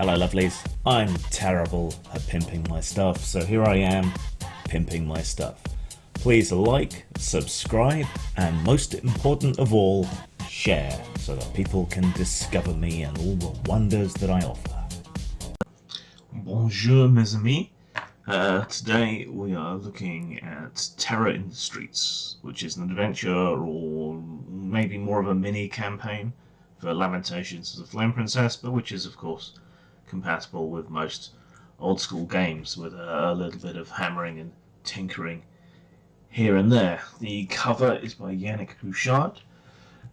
Hello lovelies, I'm terrible at pimping my stuff, so here I am, pimping my stuff. Please like, subscribe, and most important of all, share, so that people can discover me and all the wonders that I offer. Bonjour mes amis. Today we are looking at Terror in the Streets, which is an adventure or maybe more of a mini campaign for Lamentations of the Flame Princess, but which is of course compatible with most old school games with a little bit of hammering and tinkering here and there. The cover is by Yannick Bouchard.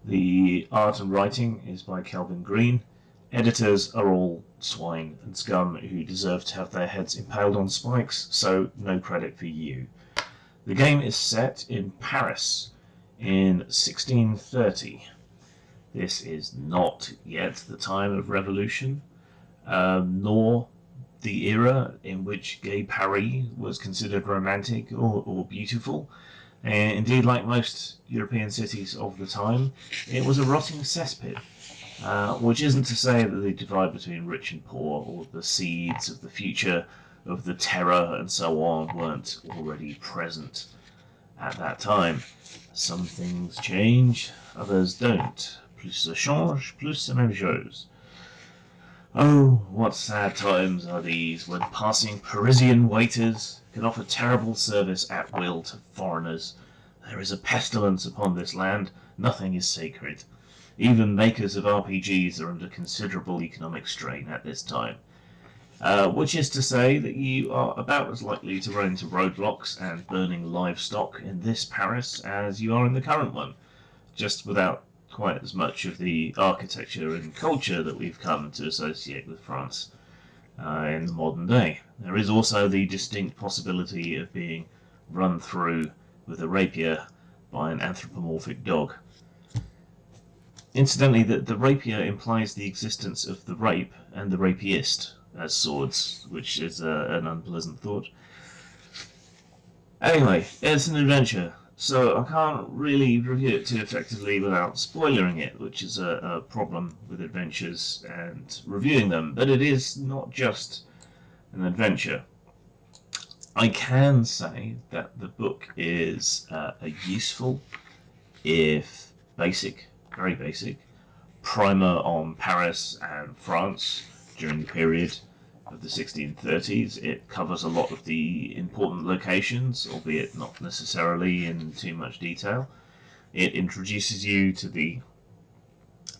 The art and writing is by Kelvin Green. Editors are all swine and scum who deserve to have their heads impaled on spikes, so no credit for you. The game is set in Paris in 1630. This is not yet the time of revolution, nor the era in which gay Paris was considered romantic or beautiful. Indeed, like most European cities of the time, it was a rotting cesspit. Which isn't to say that the divide between rich and poor, or the seeds of the future of the terror and so on, weren't already present at that time. Some things change, others don't. Plus ça change, plus c'est même chose. Oh, what sad times are these, when passing Parisian waiters can offer terrible service at will to foreigners. There is a pestilence upon this land, nothing is sacred. Even makers of RPGs are under considerable economic strain at this time. Which is to say that you are about as likely to run into roadblocks and burning livestock in this Paris as you are in the current one, just without quite as much of the architecture and culture that we've come to associate with France in the modern day. There is also the distinct possibility of being run through with a rapier by an anthropomorphic dog. Incidentally, the rapier implies the existence of the rape and the rapist as swords, which is an unpleasant thought. Anyway, it's an adventure, so I can't really review it too effectively without spoiling it, which is a problem with adventures and reviewing them. But it is not just an adventure. I can say that the book is a useful, if basic, very basic, primer on Paris and France during the period of the 1630s. It covers a lot of the important locations, albeit not necessarily in too much detail. It introduces you to the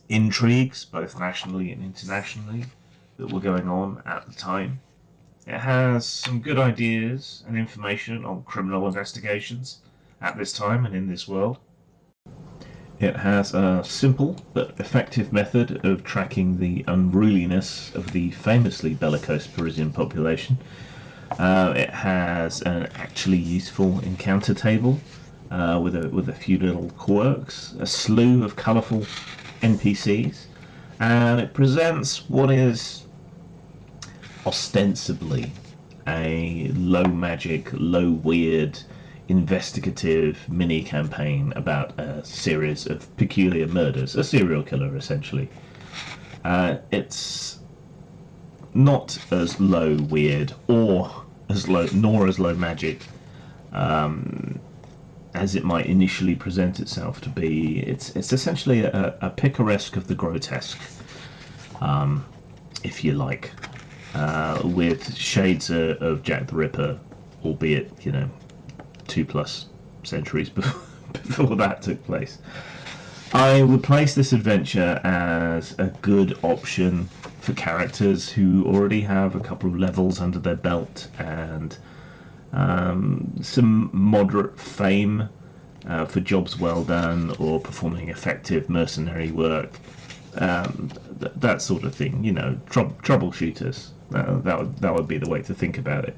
intrigues, both nationally and internationally, that were going on at the time. It has some good ideas and information on criminal investigations at this time and in this world. It has a simple but effective method of tracking the unruliness of the famously bellicose Parisian population. It has an actually useful encounter table with a few little quirks, a slew of colourful NPCs, and it presents what is ostensibly a low magic, low weird, investigative mini campaign about a series of peculiar murders, a serial killer essentially. It's not as low weird or as low magic as it might initially present itself to be. It's essentially a picaresque of the grotesque, if you like, with shades of Jack the Ripper, albeit 2+ centuries before that took place. I would place this adventure as a good option for characters who already have a couple of levels under their belt and some moderate fame for jobs well done or performing effective mercenary work, that sort of thing. Troubleshooters. That would be the way to think about it.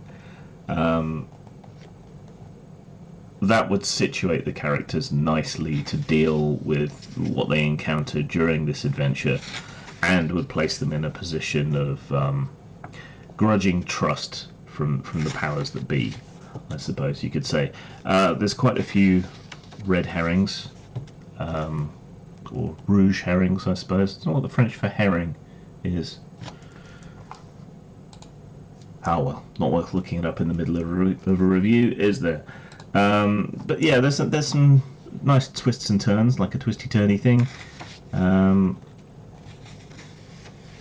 That would situate the characters nicely to deal with what they encountered during this adventure, and would place them in a position of grudging trust from the powers that be, I suppose you could say. There's quite a few red herrings, or rouge herrings, I suppose. It's not what the French for herring is. Oh well, not worth looking it up in the middle of a review, is there? But yeah, there's some nice twists and turns, like a twisty-turny thing.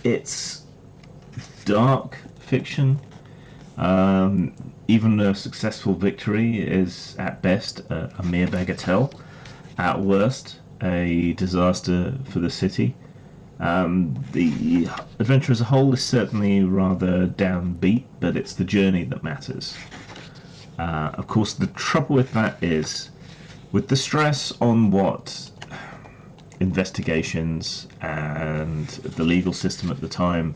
It's dark fiction. Even a successful victory is at best a mere bagatelle. At worst, a disaster for the city. The adventure as a whole is certainly rather downbeat, but it's the journey that matters. Of course, the trouble with that is, with the stress on what investigations and the legal system at the time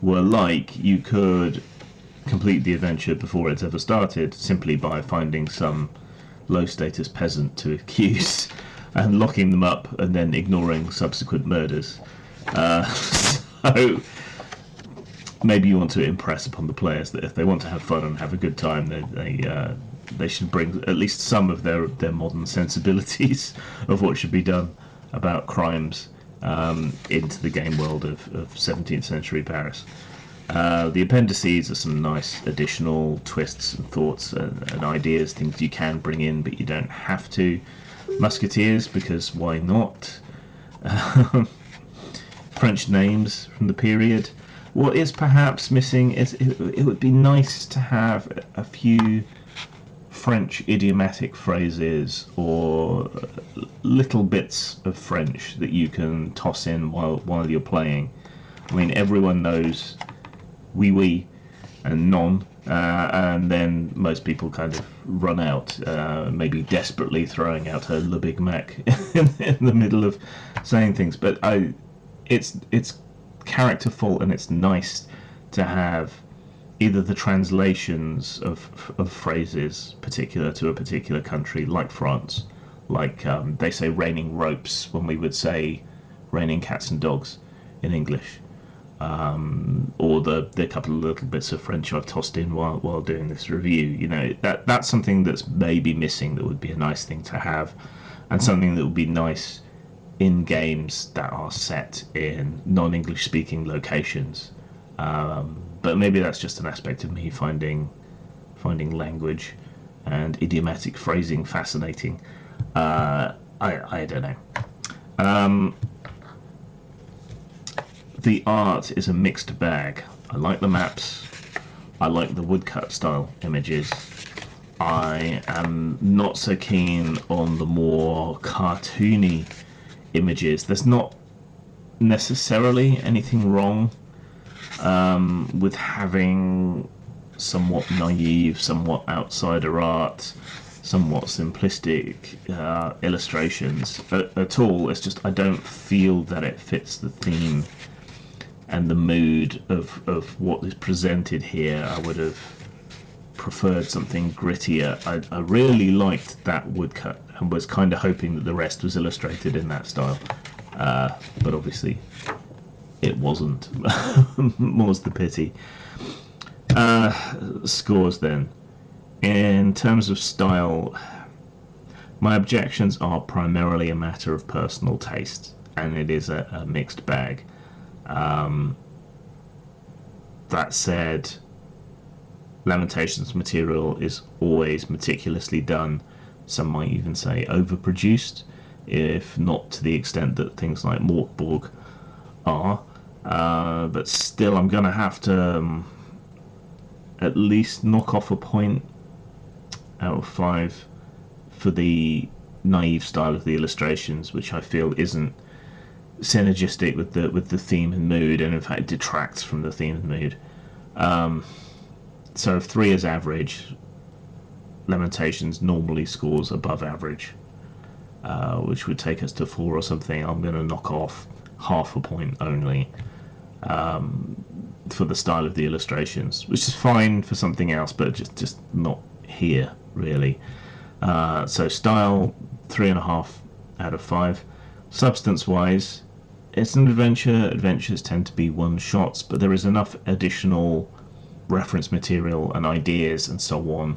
were like, you could complete the adventure before it's ever started simply by finding some low-status peasant to accuse and locking them up and then ignoring subsequent murders. So maybe you want to impress upon the players that if they want to have fun and have a good time, they should bring at least some of their modern sensibilities of what should be done about crimes into the game world of 17th century Paris. The appendices are some nice additional twists and thoughts and ideas, things you can bring in but you don't have to. Musketeers, because why not? French names from the period. What is perhaps missing is it would be nice to have a few French idiomatic phrases or little bits of French that you can toss in while you're playing. I mean, everyone knows oui oui and non, and then most people kind of run out, maybe desperately throwing out a Le Big Mac in the middle of saying things. But it's characterful, and it's nice to have either the translations of phrases particular to a particular country, like France, like they say raining ropes when we would say raining cats and dogs in English, or the couple of little bits of French I've tossed in while doing this review. You know, that's something that's maybe missing, that would be a nice thing to have, and something that would be nice in games that are set in non-English speaking locations. But maybe that's just an aspect of me finding language and idiomatic phrasing fascinating. I don't know. The art is a mixed bag. I like the maps. I like the woodcut style images. I am not so keen on the more cartoony images. There's not necessarily anything wrong with having somewhat naive, somewhat outsider art, somewhat simplistic illustrations at all. It's just I don't feel that it fits the theme and the mood of what is presented here. I would have preferred something grittier. I really liked that woodcut and was kind of hoping that the rest was illustrated in that style, but obviously it wasn't. More's the pity. Scores then. In terms of style, my objections are primarily a matter of personal taste, and it is a mixed bag. That said, Lamentations material is always meticulously done. Some might even say overproduced, if not to the extent that things like Morkborg are. But still, I'm going to have to at least knock off a point out of 5 for the naive style of the illustrations, which I feel isn't synergistic with the theme and mood, and in fact detracts from the theme and mood. So if 3 is average, Lamentations normally scores above average, which would take us to 4 or something. I'm going to knock off half a point only for the style of the illustrations, which is fine for something else, but just not here really. So style 3.5 out of 5. Substance wise, it's an adventure. Adventures tend to be one shots, but there is enough additional reference material and ideas and so on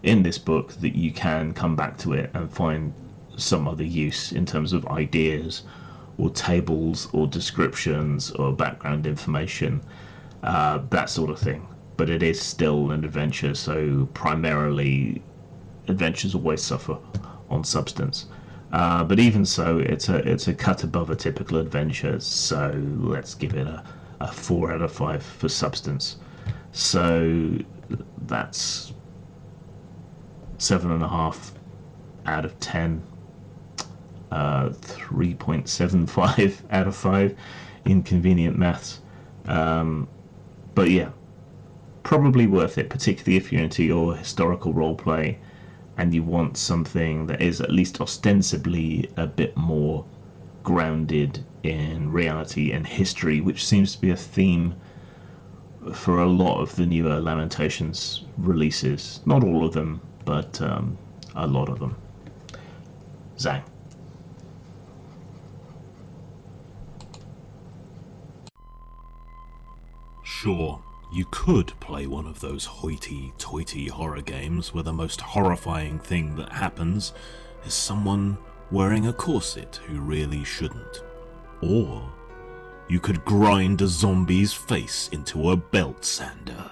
in this book that you can come back to it and find some other use in terms of ideas or tables or descriptions or background information, that sort of thing. but it is still an adventure, so primarily adventures always suffer on substance. But even so, it's a cut above a typical adventure, so let's give it a 4 out of 5 for substance. So that's 7.5 out of 10, 3.75 out of 5, inconvenient maths. But yeah, probably worth it, particularly if you're into your historical roleplay and you want something that is at least ostensibly a bit more grounded in reality and history, which seems to be a theme for a lot of the newer Lamentations releases. Not all of them, but a lot of them. Zang. Sure, you could play one of those hoity-toity horror games where the most horrifying thing that happens is someone wearing a corset who really shouldn't. Or you could grind a zombie's face into a belt sander.